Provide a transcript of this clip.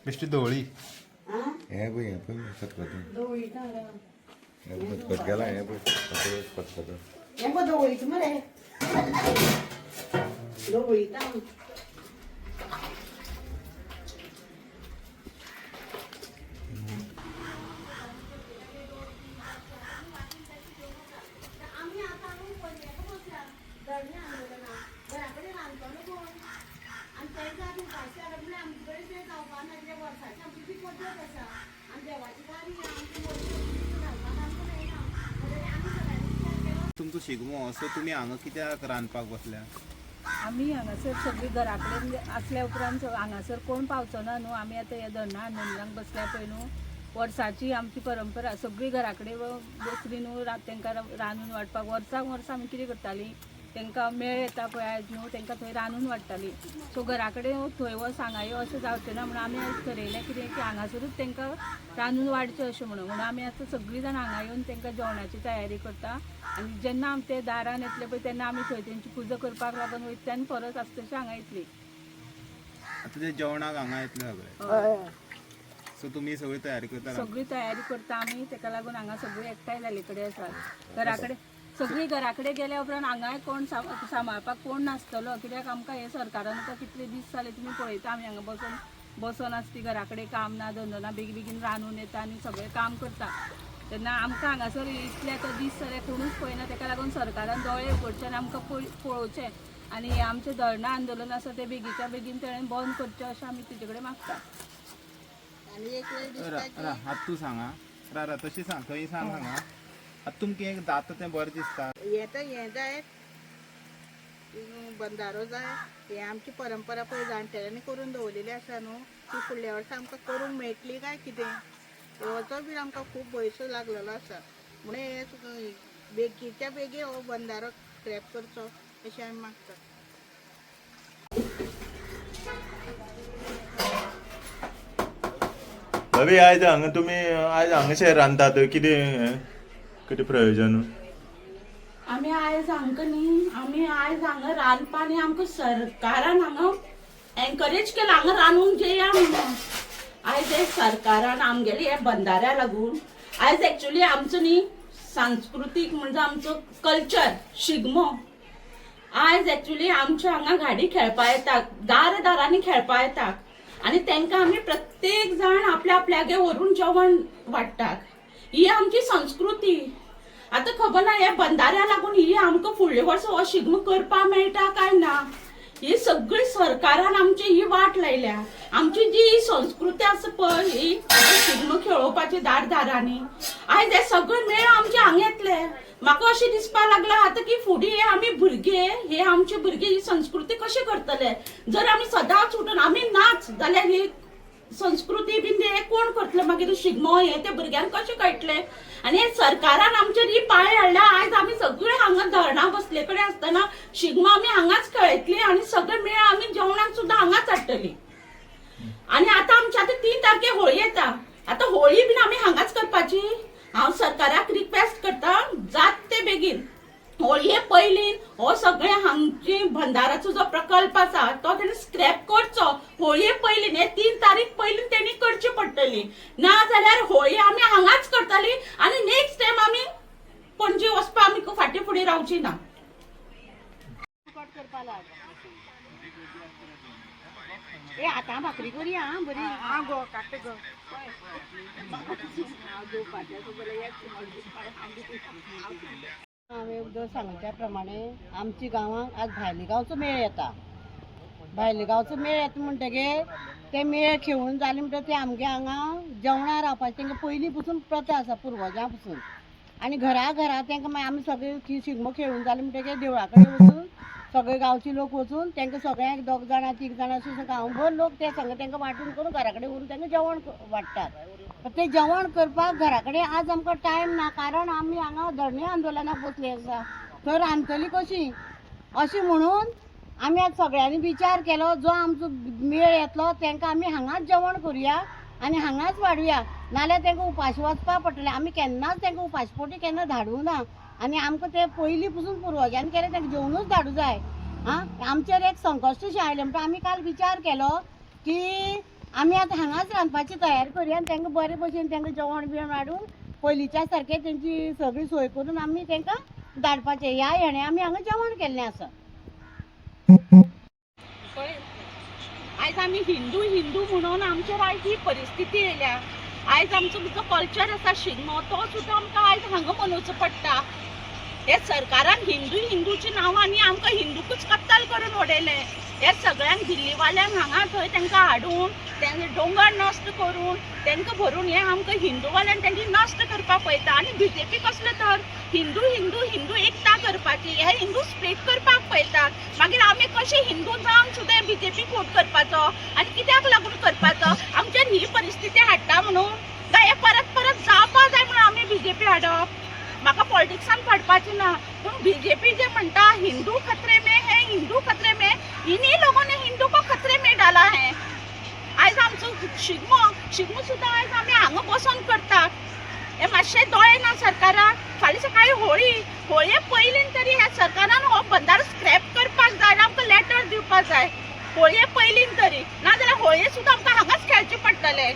बेश्टी धवळी हे पळय खतखत खतखत गेला हे पळय खतखत हे पळय धवळीच मरे धवळीता तुमचो शिगमो असो तुमी हांगा कित्याक रांदपाक बसल्या? आमी हांगासर सगळी घरा कडेन आसल्या उपरांत हांगासर कोण पावचो ना न्हू. आमी आतां हे धरणां आंदोलनाक बसल्या पळय न्हू. वर्साची आमची परंपरा सगळी घरा कडेन बसली न्हू. तांकां रांदून वाडपाक वर्सां आमी कितें करतालीं, तांकां मेळ येता पळय आयज न्हू, तांकां थंय रांदून वाडटालीं. सो घरा कडेन थंय वच हांगा यो अशें जावचें ना म्हणून आमी आयज थारायलें कितें की हांगासरूच तांकां रांदून वाडचें अशें म्हणून आमी आतां सगळीं जाण हांगा येवन तांकां जेवणाची तयारी करता. आनी जेन्ना आमी ते दारान येतले पळय तेन्ना आमी थंय तेंची पुजा करपाक लागून वयतले आनी परत आसता तशें हांगा येतलीं. आतां ते जेवणाक हांगा येतले सगळे, सो तुमी सगळी तयारी करता? सगळी तयारी करता आमी. ताका लागून हांगा सगळी एकठांय जाले कडेन आसात. घरा कडेन सगळी घरा कडेन गेल्या उपरांत हांगाय कोण सांबाळपाक कोण नासतलो. कित्याक आमकां हे सरकारान आतां कितले दीस जाले तुमी पळयता आमी हांगा बसून आसता. घरा कडेन काम ना धंदो ना, बेगीन रांदून येता आनी सगळें काम करता. तेन्ना आमकां हांगासर इतले आतां दीस जाले कोणूच पळयना. ताका लागून सरकारान दोळे उगडचे आनी आमकां पळोवचें आनी हे आमचें धरणां आंदोलन आसा तें बेगीच्या बेगीन तेणें बंद करचें अशें आमी तुजे कडेन मागता. आतां तूं सांगा रा तशी सांग थंय सांग हांगा आतां तुमकां एक जाता तें बरें दिसता. हें जाय बंधारो जाय. हे आमची परंपरा पळय जाणटेल्यांनी करून दवरलेली आसा न्हू, ती फुडल्या वर्सा आमकां करूंक मेळटली काय कितें हेचो बी आमकां खूब भंय लागलेलो आसा. म्हणून हे बेगीच्या बेगीन हो बंधारो स्क्रॅप करचो अशें आमी मागता. भाभी आयज हांगा तुमी आयज हांगाशें रांदतात कितें प्रयोजन? आमी आयज हांगा न्ही आयज हांगा रांदपा न्ही आमकां सरकारान हांगा एनकरेज केला हांगा रांदूंक जेया म्हणून. आयज हे सरकारान आमगेले हे बंधाऱ्या लागून आयज एक्चुअली आमचो न्ही सांस्कृतीक म्हणजे आमचो कल्चर शिगमो आयज एक्चुअली आमच्या हांगा गाडी खेळपा येता, दारांनी खेळपा येता आनी तांकां आमी प्रत्येक जाण आपल्या आपल्यागे व्हरून जेवण वाडटात. ही आमची संस्कृती. आता खबर ना हे बंधाऱ्या लागून ही आमकां फुडले वर्स हो शिगमो करपा मेळटा काय ना. ही सगळी सरकारान आमची ही वाट लायल्या. आमची जी संस्कृती आसा पळय ही शिगमो खेळोवपाची दारांनी आयज हे सगळे मेळ आमचे हांगा येतले. म्हाका अशें दिसपा लागला आतां की फुडें आमी भुरगे हे आमचे भुरगे ही संस्कृती कशें करतले. जर आमी सदांच उठून आमी नाच जाल्यार ही संस्कृती बीन हे कोण करतले. मागीर शिगमो हे ते भुरग्यांक कशें कळटले. आनी हे सरकारान आमचेर ही पाळी हाडल्या. आयज आमी सगळे हांगा धरणां बसले कडेन आसतना शिगमो आमी हांगाच खेळटली आनी सगळे मेळ आमी जेवणाक सुद्दां हांगाच हाडटली. आनी आतां आमची आतां 3 तारखेक होळी येता. आतां होळी बीन आमी हांगाच करपाची. हांव सरकाराक रिक्वेस्ट करता जात ते बेगीन होळये पयलीं हो सगळे हांगची भंडाराचो जो प्रकल्प आसा तो तेणी स्क्रॅप करचो. होळये पयलीं हे 3 तारीख पयलीं तेणी करची पडटली. ना जाल्यार होळी आमी हांगाच करतली आनी नेक्स्ट टायम आमी पणजे वचपा आमी फाटीं फुडें रावची ना. ए आतां भाकरी करुया बरी. आं गो काट गो हांवें सांगल्या प्रमाणे आमच्या गांवांत आज भायल्या गांवचो मेळ येता. भायल्या गांवचो मेळ येता म्हणटगीर ते मेळ खेळून जाले म्हणटकीर ते आमगे हांगा जेवणां रावपाची तांकां पयलीं पसून प्रथा आसा पुर्वजां पसून. आनी घरा तांकां मागीर आमी सगळे शिगमो खेळून जाले म्हणटकीर देवळा कडेन वचून सगळे गांवचे लोक वचून तांकां सगळ्यांक 2 जाणां 3 जाणां अशें गांवभर लोक ते सगळे तांकां वांटून करून घरा कडेन व्हरून तांकां जेवण वाडटात. ते जेवण करपाक घरा कडेन आज आमकां टायम ना कारण आमी हांगा धरणे आंदोलनाक बसले आसा. थंय रांदतली कशी अशें म्हणून आमी आज सगळ्यांनी विचार केलो जो आमचो मेळ येतलो तांकां आमी हांगाच जेवण करुया आनी हांगाच वाडुया. नाल्यार तांकां उपाशी वचपा पडटलें. आमी केन्नाच तांकां उपाशपोटी केन्ना धाडूंक ना आनी आमकां ते पयलीं पसून पुर्वजांनी केलें तांकां जेवणूच धाडूं जाय. आमचेर एक संकश्ट शें आयलें म्हणटा आमी काल विचार केलो की आमी आतां हांगाच रांदपाची तयारी करुया आनी तांकां बरे भशेन तांकां जेवण बिवण हाडून पयलींच्या सारकें तेंची सगळी सोय करून आमी तांकां धाडपाचें. ह्या हेणे आमी हांगा जेवण केल्लें आसा. आयज आमी हिंदू हिंदू म्हणून आमचेर आयज ही परिस्थिती येयल्या. आयज आमचो जो कल्चर आसा शिगमो तो सुद्दां आमकां आयज हांगा मनोवचो पडटा. हे सरकारान हिंदूच्या नांवांनी आमकां हिंदूकूच कत्तल करून उडयले. हे सगळ्यांक दिल्लीवाल्यांक हांगा थंय तांकां हाडून तेंचे दोंगर नश्ट करून तांकां भरून हे आमकां हिंदूवाल्यांक तेंची नश्ट करपाक पळयता. आनी बीजेपी कसलो तर हिंदू हिंदू हिंदू एकता करपाची, हे हिंदू स्प्लीट करपाक पळयता. मागीर आमी कशे हिंदू जावन सुद्दां बीजेपी वोट करपाचो आनी कित्याक लागून करपाचो? आमचेर ही परिस्थिती हाडटा म्हणून काय हे परत परत जावपा जाय म्हणून आमी बीजेपी हाडप? म्हाका पॉलिटिक्सान पडपाचें ना, पूण बीजेपी जे म्हणटा हिंदू खतरे में है, हिंदू खतरे में, इन्हीं लोगों ने हिंदू को खतरे में डाला है. आयज आमचो शिगमो सुद्दां आयज आमी हांगा बसून करतात. हे मातशे दोळे ना सरकाराक. फाल्यां सकाळी होळये पयलीं तरी ह्या सरकारान हो बंदारो स्क्रॅप करपाक जाय आनी आमकां लेटर दिवपाक जाय. होळये पयलीं तरी, नाजाल्यार होळये सुद्दां आमकां हांगाच खेळचें पडटलें.